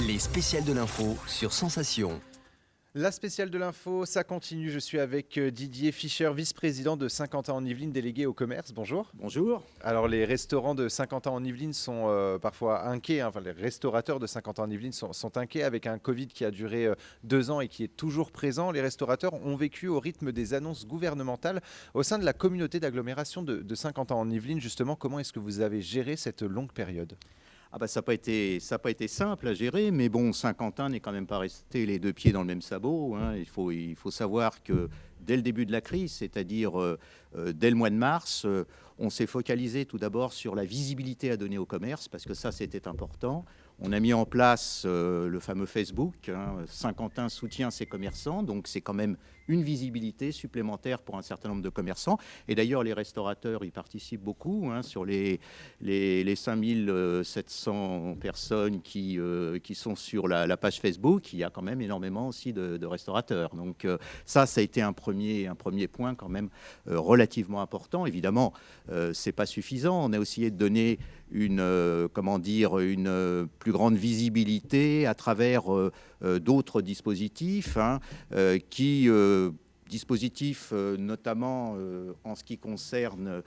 Les spéciales de l'info sur Sensation. La spéciale de l'info, ça continue. Je suis avec Didier Fischer, vice-président de Saint-Quentin-en-Yvelines, délégué au commerce. Bonjour. Bonjour. Alors les restaurants de Saint-Quentin-en-Yvelines sont parfois inquiets, enfin les restaurateurs de Saint-Quentin-en-Yvelines sont inquiets avec un Covid qui a duré 2 ans et qui est toujours présent. Les restaurateurs ont vécu au rythme des annonces gouvernementales. Au sein de la communauté d'agglomération de Saint-Quentin-en-Yvelines, justement, comment est-ce que vous avez géré cette longue période ? Ça n'a pas été simple à gérer, mais bon, Saint-Quentin n'est quand même pas resté les deux pieds dans le même sabot, hein. Il faut savoir que dès le début de la crise, c'est-à-dire dès le mois de mars, on s'est focalisé tout d'abord sur la visibilité à donner au commerce, parce que ça, c'était important. On a mis en place le fameux Facebook, hein. Saint-Quentin soutient ses commerçants, donc c'est quand même une visibilité supplémentaire pour un certain nombre de commerçants. Et d'ailleurs, les restaurateurs y participent beaucoup, hein, sur les 5700 personnes qui sont sur la page Facebook. Il y a quand même énormément aussi de restaurateurs. Donc ça a été un premier point quand même relativement important. Évidemment, c'est pas suffisant. On a essayé de donner une plus grande visibilité à travers d'autres dispositifs, hein, dispositifs notamment en ce qui concerne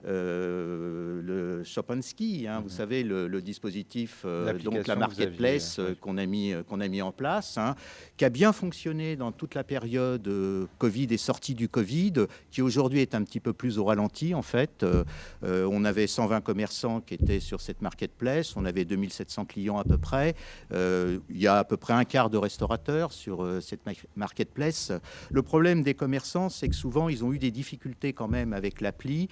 le Shop and Ski, hein, vous savez, le dispositif, donc la marketplace qu'on a mis en place, hein, qui a bien fonctionné dans toute la période Covid et sortie du Covid, qui aujourd'hui est un petit peu plus au ralenti en fait. On avait 120 commerçants qui étaient sur cette marketplace, on avait 2700 clients à peu près. Il y a à peu près un quart de restaurateurs sur cette marketplace. Le problème des commerçants, c'est que souvent ils ont eu des difficultés quand même avec l'appli,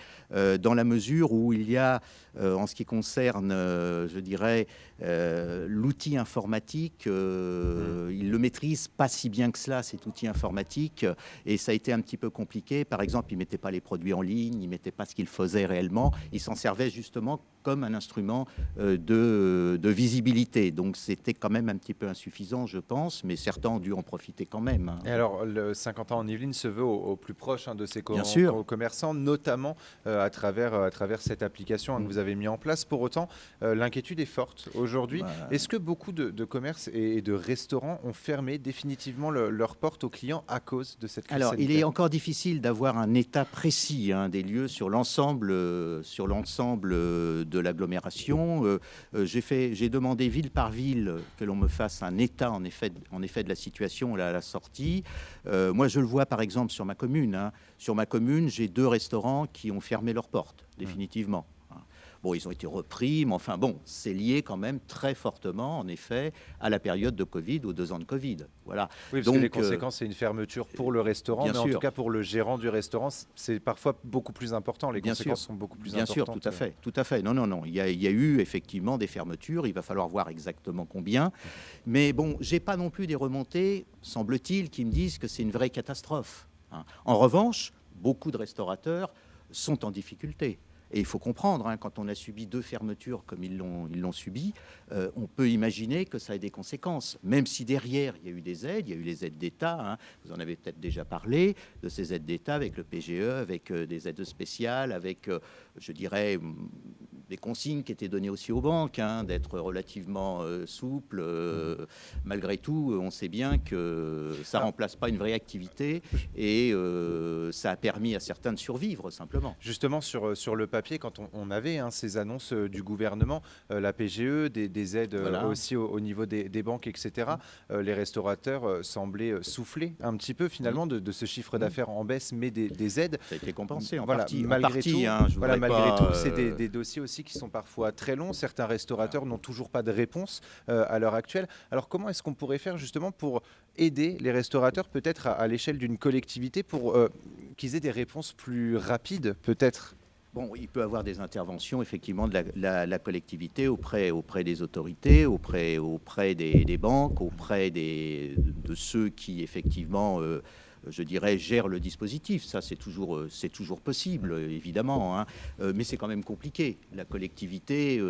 dans la mesure où il y a, en ce qui concerne, je dirais, l'outil informatique, ils le maîtrisent pas si bien que cela, cet outil informatique, et ça a été un petit peu compliqué. Par exemple, ils mettaient pas les produits en ligne, ils mettaient pas ce qu'ils faisaient réellement, ils s'en servaient justement comme un instrument de visibilité. Donc c'était quand même un petit peu insuffisant, je pense, mais certains ont dû en profiter quand même, hein. Et alors, le Saint-Quentin-en-Yvelines se veut au plus proche, hein, de ses commerçants, notamment à travers cette application, hein, que vous avez mis en place. Pour autant, l'inquiétude est forte aujourd'hui. Est-ce que beaucoup de commerces et de restaurants ont fermé définitivement leurs portes aux clients à cause de cette crise sanitaire ? Il est encore difficile d'avoir un état précis, hein, des lieux sur l'ensemble de l'agglomération. J'ai demandé ville par ville que l'on me fasse un état en effet de la situation là, à la sortie. Moi, je le vois par exemple sur ma commune, hein. Sur ma commune, j'ai 2 restaurants qui ont fermé leurs portes définitivement. Bon, ils ont été repris, mais enfin bon, c'est lié quand même très fortement, en effet, à la période de Covid, aux 2 ans de Covid. Voilà. Oui, parce que les conséquences, c'est une fermeture pour le restaurant, mais en tout cas pour le gérant du restaurant, c'est parfois beaucoup plus important. Les conséquences sont beaucoup plus importantes. Bien sûr, tout à fait. Non. Il y a eu effectivement des fermetures. Il va falloir voir exactement combien. Mais bon, j'ai pas non plus des remontées, semble-t-il, qui me disent que c'est une vraie catastrophe, hein. En revanche, beaucoup de restaurateurs sont en difficulté. Et il faut comprendre, hein, quand on a subi 2 fermetures comme ils l'ont subi, on peut imaginer que ça ait des conséquences. Même si derrière, il y a eu des aides, il y a eu les aides d'État, hein, vous en avez peut-être déjà parlé, de ces aides d'État avec le PGE, avec des aides spéciales, avec, je dirais, des consignes qui étaient données aussi aux banques, hein, d'être relativement souple. Malgré tout, on sait bien que ça ne remplace pas une vraie activité et ça a permis à certains de survivre, simplement. Justement, sur le papier, quand on avait, hein, ces annonces du gouvernement, la PGE, des aides aussi au niveau des banques, etc., les restaurateurs semblaient souffler un petit peu finalement de ce chiffre d'affaires en baisse, mais des aides. Ça a été compensé malgré tout. Hein, malgré tout, c'est des dossiers aussi qui sont parfois très longs. Certains restaurateurs n'ont toujours pas de réponse à l'heure actuelle. Alors comment est-ce qu'on pourrait faire justement pour aider les restaurateurs, peut-être à l'échelle d'une collectivité, pour qu'ils aient des réponses plus rapides, peut-être ? Bon, il peut y avoir des interventions effectivement de la collectivité auprès des autorités, auprès des banques, auprès de ceux qui effectivement, je dirais, gèrent le dispositif. Ça, c'est toujours possible, évidemment, hein. Mais c'est quand même compliqué. La collectivité,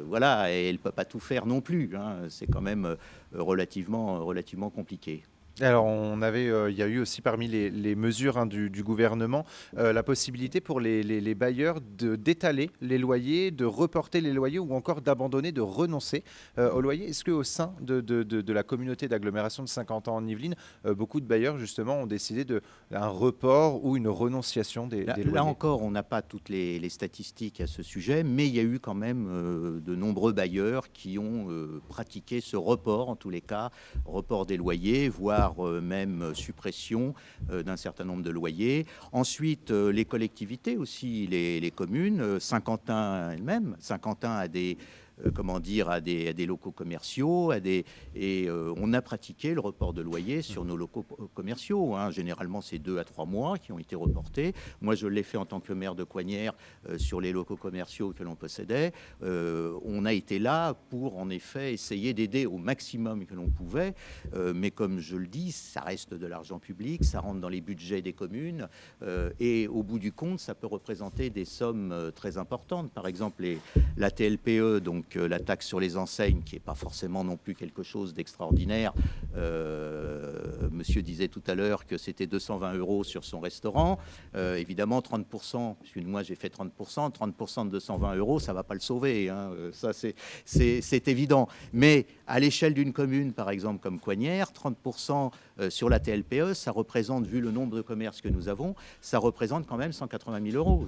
voilà, elle ne peut pas tout faire non plus, hein. C'est quand même relativement compliqué. Alors, il y a eu aussi parmi les mesures du gouvernement la possibilité pour les bailleurs d'étaler les loyers, de reporter les loyers ou encore d'abandonner, de renoncer aux loyers. Est-ce qu'au sein de la communauté d'agglomération de 50 ans en Yvelines, beaucoup de bailleurs justement ont décidé d'un report ou une renonciation des loyers? Là encore, on n'a pas toutes les statistiques à ce sujet, mais il y a eu quand même de nombreux bailleurs qui ont pratiqué ce report, en tous les cas, report des loyers, voire même suppression d'un certain nombre de loyers. Ensuite, les collectivités aussi, les communes, Saint-Quentin elle-même. Saint-Quentin a des à des locaux commerciaux, on a pratiqué le report de loyer sur nos locaux commerciaux. Généralement, c'est 2 à 3 mois qui ont été reportés. Moi, je l'ai fait en tant que maire de Coignières sur les locaux commerciaux que l'on possédait. On a été là pour, en effet, essayer d'aider au maximum que l'on pouvait. Mais comme je le dis, ça reste de l'argent public, ça rentre dans les budgets des communes. Et au bout du compte, ça peut représenter des sommes très importantes. Par exemple, la TLPE, donc la taxe sur les enseignes, qui n'est pas forcément non plus quelque chose d'extraordinaire. Monsieur disait tout à l'heure que c'était 220 € sur son restaurant. Évidemment, 30%, puisque moi j'ai fait 30% de 220 €, ça ne va pas le sauver. Ça, c'est évident. Mais à l'échelle d'une commune, par exemple, comme Coignières, 30% sur la TLPE, ça représente, vu le nombre de commerces que nous avons, ça représente quand même 180 000 €.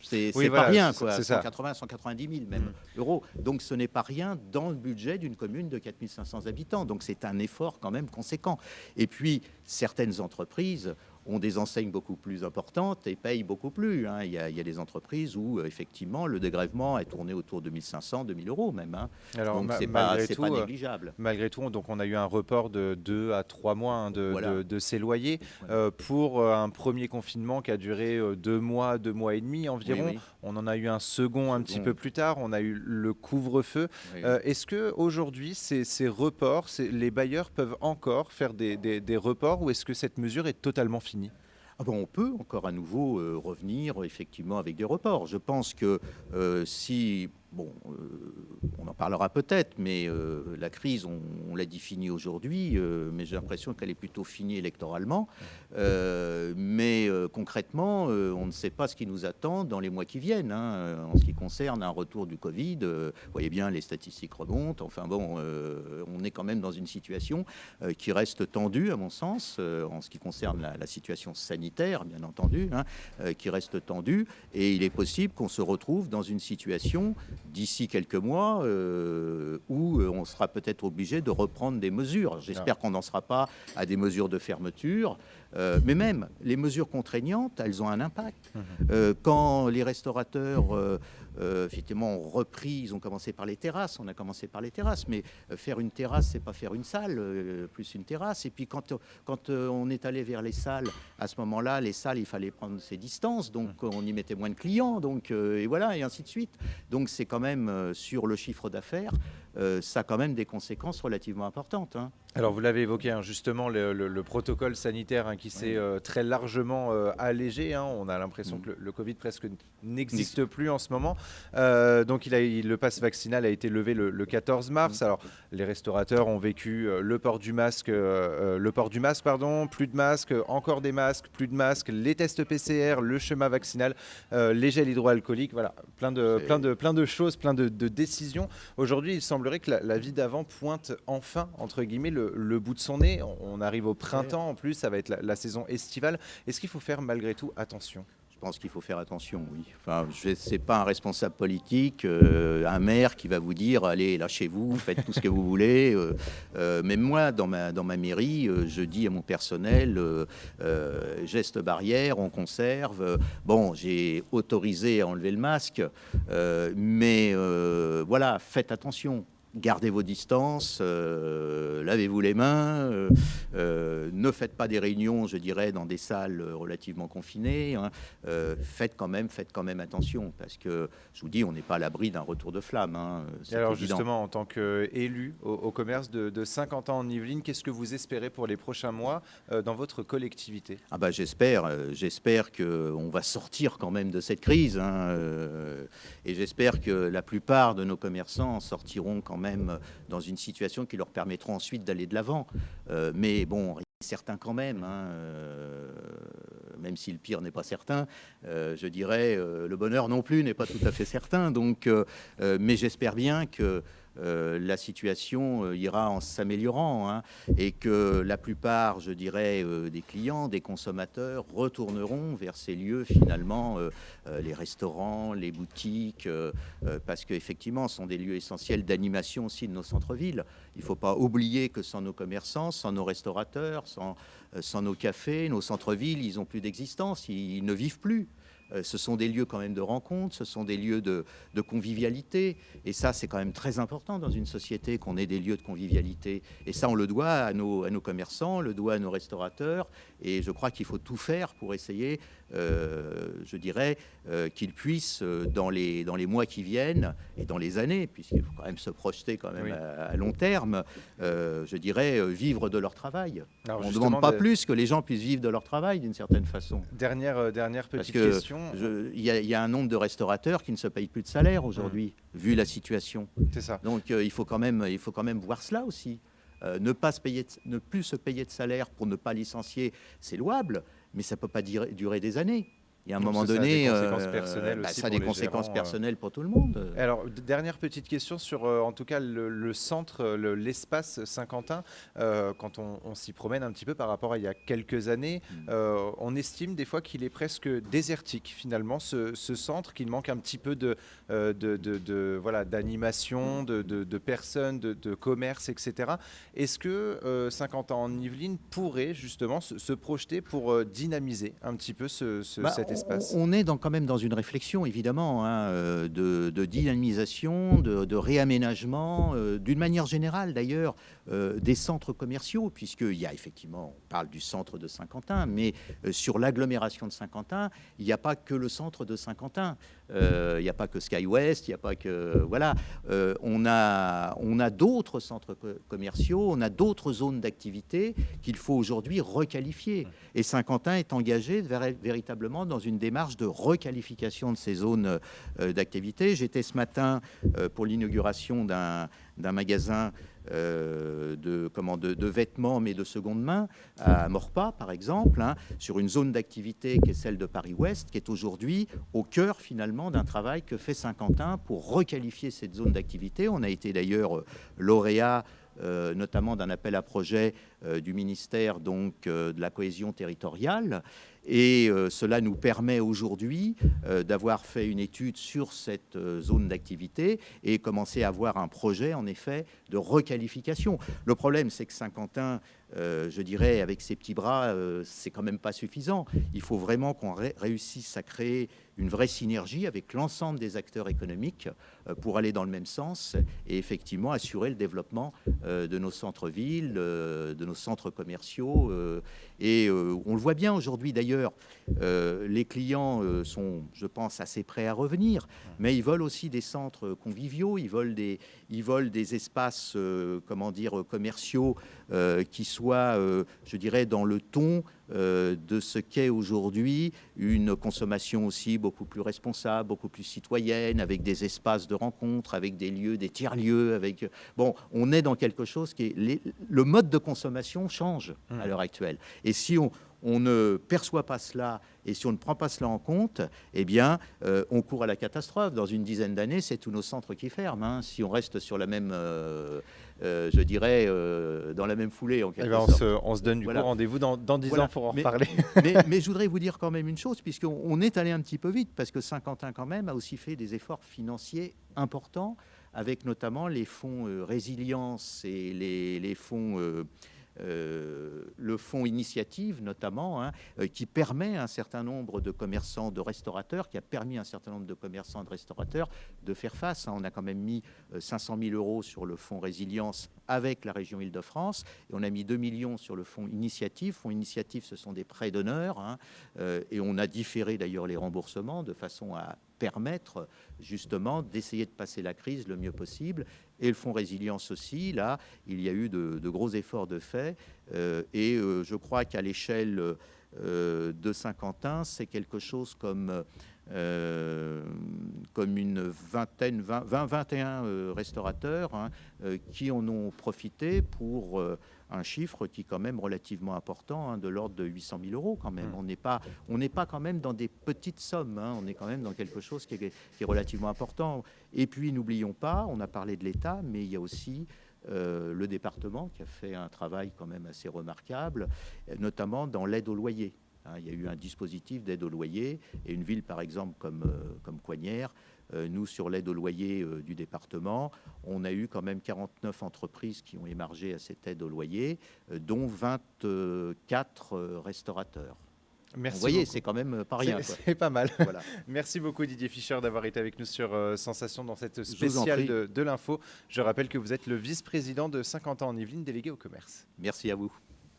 C'est pas voilà, rien, quoi. C'est 180, 190 000 même euros. Donc ce n'est pas rien dans le budget d'une commune de 4 500 habitants. Donc c'est un effort quand même conséquent. Et puis certaines entreprises ont des enseignes beaucoup plus importantes et payent beaucoup plus. Il y a des entreprises où effectivement le dégrèvement est tourné autour de 1 500, 2 000 € même. Alors, donc c'est pas négligeable. Malgré tout, donc on a eu un report de 2 à 3 mois de ces loyers pour un premier confinement qui a duré 2 mois et demi environ. Oui. On en a eu un second un petit peu plus tard. On a eu le couvre-feu. Est-ce que aujourd'hui ces reports, les bailleurs peuvent encore faire des reports, ou est-ce que cette mesure est totalement finie? On peut encore à nouveau revenir effectivement avec des reports. Je pense que si... on en parlera peut-être, mais la crise, on l'a définie aujourd'hui, mais j'ai l'impression qu'elle est plutôt finie électoralement. Mais concrètement, on ne sait pas ce qui nous attend dans les mois qui viennent. En ce qui concerne un retour du Covid, vous voyez bien, les statistiques remontent. Enfin bon, on est quand même dans une situation qui reste tendue, à mon sens, en ce qui concerne la situation sanitaire, bien entendu, qui reste tendue. Et il est possible qu'on se retrouve dans une situation d'ici quelques mois où on sera peut-être obligé de reprendre des mesures. J'espère qu'on n'en sera pas à des mesures de fermeture, mais même les mesures contraignantes, elles ont un impact. Quand les restaurateurs effectivement ont repris, ils ont commencé par les terrasses, on a commencé par les terrasses, mais faire une terrasse, c'est pas faire une salle plus une terrasse. Et puis quand on est allé vers les salles, à ce moment-là, les salles, il fallait prendre ses distances, donc on y mettait moins de clients, donc et voilà, et ainsi de suite. Donc c'est quand même sur le chiffre d'affaires, ça a quand même des conséquences relativement importantes. Alors vous l'avez évoqué, justement, le protocole sanitaire qui s'est très largement allégé. On a l'impression que le Covid presque n'existe plus en ce moment. Donc le pass vaccinal a été levé le 14 mars. Alors les restaurateurs ont vécu le port du masque, plus de masques, encore des masques, plus de masques, les tests PCR, le schéma vaccinal, les gels hydroalcooliques, voilà, plein de choses, plein de décisions. Aujourd'hui, il semblerait que la vie d'avant pointe enfin, entre guillemets, le bout de son nez. On arrive au printemps, en plus, ça va être la saison estivale. Est-ce qu'il faut faire malgré tout attention ? Je pense qu'il faut faire attention, oui. Enfin, c'est pas un responsable politique, un maire qui va vous dire allez, lâchez-vous, faites tout ce que vous voulez. Même moi, dans ma mairie, je dis à mon personnel gestes barrières, on conserve. J'ai autorisé à enlever le masque, mais voilà, faites attention. Gardez vos distances, lavez-vous les mains, ne faites pas des réunions, je dirais, dans des salles relativement confinées. Faites quand même attention, parce que, je vous dis, on n'est pas à l'abri d'un retour de flamme. Et alors évident. Justement, en tant qu'élu au commerce de 50 ans en Yvelines, qu'est-ce que vous espérez pour les prochains mois dans votre collectivité ? J'espère qu'on va sortir quand même de cette crise. Et j'espère que la plupart de nos commerçants sortiront quand même dans une situation qui leur permettront ensuite d'aller de l'avant. Mais bon, rien n'est certain quand même, hein, même si le pire n'est pas certain, je dirais, le bonheur non plus n'est pas tout à fait certain. Donc, mais j'espère bien que la situation ira en s'améliorant, hein, et que la plupart, je dirais, des clients, des consommateurs retourneront vers ces lieux finalement, les restaurants, les boutiques, parce qu'effectivement, ce sont des lieux essentiels d'animation aussi de nos centres-villes. Il ne faut pas oublier que sans nos commerçants, sans nos restaurateurs, sans nos cafés, nos centres-villes, ils n'ont plus d'existence, ils ne vivent plus. Ce sont des lieux quand même de rencontre, ce sont des lieux de convivialité. Et ça, c'est quand même très important dans une société qu'on ait des lieux de convivialité. Et ça, on le doit à nos commerçants, on le doit à nos restaurateurs. Et je crois qu'il faut tout faire pour essayer, je dirais, qu'ils puissent, dans les mois qui viennent et dans les années, puisqu'il faut quand même se projeter quand même à long terme, je dirais, vivre de leur travail. Alors, on ne demande pas plus que les gens puissent vivre de leur travail d'une certaine façon. Dernière petite question. Il y a un nombre de restaurateurs qui ne se payent plus de salaire aujourd'hui, vu la situation. C'est ça. Donc il faut quand même voir cela aussi. Ne plus se payer de salaire pour ne pas licencier, c'est louable, mais ça ne peut pas durer des années. Il y a un moment donné, ça a des conséquences personnelles aussi. Ça a des conséquences personnelles pour tout le monde. Alors, dernière petite question sur, en tout cas, le centre, l'espace Saint-Quentin. Quand on s'y promène un petit peu par rapport à il y a quelques années, on estime des fois qu'il est presque désertique, finalement, ce centre, qu'il manque un petit peu voilà, d'animation, de personnes, de commerce, etc. Est-ce que Saint-Quentin en Yvelines pourrait justement se projeter pour dynamiser un petit peu cet espace? On est quand même dans une réflexion, évidemment, hein, de dynamisation, de réaménagement, d'une manière générale d'ailleurs, des centres commerciaux, puisqu'il y a effectivement, on parle du centre de Saint-Quentin, mais sur l'agglomération de Saint-Quentin, il n'y a pas que le centre de Saint-Quentin. Il n'y a pas que SkyWest, il n'y a pas que... Voilà, on a d'autres centres commerciaux, on a d'autres zones d'activité qu'il faut aujourd'hui requalifier. Et Saint-Quentin est engagé véritablement dans une démarche de requalification de ces zones d'activité. J'étais ce matin pour l'inauguration d'un magasin de vêtements, mais de seconde main, à Maurepas, par exemple, hein, sur une zone d'activité qui est celle de Paris-Ouest, qui est aujourd'hui au cœur, finalement, d'un travail que fait Saint-Quentin pour requalifier cette zone d'activité. On a été d'ailleurs lauréat notamment d'un appel à projet du ministère de la cohésion territoriale. Et cela nous permet aujourd'hui d'avoir fait une étude sur cette zone d'activité et commencer à avoir un projet, en effet, de requalification. Le problème, c'est que Saint-Quentin, je dirais, avec ses petits bras, c'est quand même pas suffisant. Il faut vraiment qu'on réussisse à créer une vraie synergie avec l'ensemble des acteurs économiques pour aller dans le même sens et effectivement assurer le développement de nos centres-villes, de nos centres commerciaux. Et on le voit bien aujourd'hui d'ailleurs, les clients sont, je pense, assez prêts à revenir, mais ils veulent aussi des centres conviviaux, ils veulent des espaces, comment dire, commerciaux qui soient, je dirais, dans le ton de ce qu'est aujourd'hui une consommation aussi beaucoup plus responsable, beaucoup plus citoyenne, avec des espaces de rencontre, avec des lieux, des tiers-lieux, avec... Bon, on est dans quelque chose qui est... Le mode de consommation change à l'heure actuelle. Et si on ne perçoit pas cela et si on ne prend pas cela en compte, eh bien, on court à la catastrophe. Dans une dizaine d'années, c'est tous nos centres qui ferment. Hein. Si on reste sur la même, je dirais, dans la même foulée, en quelque sorte. On se donne du coup rendez-vous dans 10 ans pour en reparler. Mais je voudrais vous dire quand même une chose, puisqu'on est allé un petit peu vite, parce que Saint-Quentin, quand même, a aussi fait des efforts financiers importants, avec notamment les fonds résilience et les fonds... le fonds initiative notamment, hein, qui permet à un certain nombre de commerçants, de restaurateurs, qui a permis à un certain nombre de commerçants, de restaurateurs de faire face. Hein. On a quand même mis 500 000 € sur le fonds résilience avec la région Île-de-France et on a mis 2 millions sur le fonds initiative. Fonds initiative, ce sont des prêts d'honneur, hein, et on a différé d'ailleurs les remboursements de façon à permettre justement d'essayer de passer la crise le mieux possible. Et le fonds résilience aussi, là, il y a eu de gros efforts de fait. Et je crois qu'à l'échelle de Saint-Quentin, c'est quelque chose comme une vingtaine, 21 restaurateurs qui en ont profité pour un chiffre qui est quand même relativement important, de l'ordre de 800 000 euros quand même. On n'est pas quand même dans des petites sommes, on est quand même dans quelque chose qui est relativement important. Et puis n'oublions pas, on a parlé de l'État, mais il y a aussi le département qui a fait un travail quand même assez remarquable, notamment dans l'aide au loyer. Il y a eu un dispositif d'aide au loyer et une ville, par exemple, comme Coignères, nous, sur l'aide au loyer du département, on a eu quand même 49 entreprises qui ont émargé à cette aide au loyer, dont 24 restaurateurs. Merci. Vous voyez, c'est quand même pas rien. C'est pas mal. Voilà. Merci beaucoup Didier Fischer d'avoir été avec nous sur Sensation dans cette spéciale de l'info. Je rappelle que vous êtes le vice-président de Saint-Quentin en Yvelines, délégué au commerce. Merci à vous.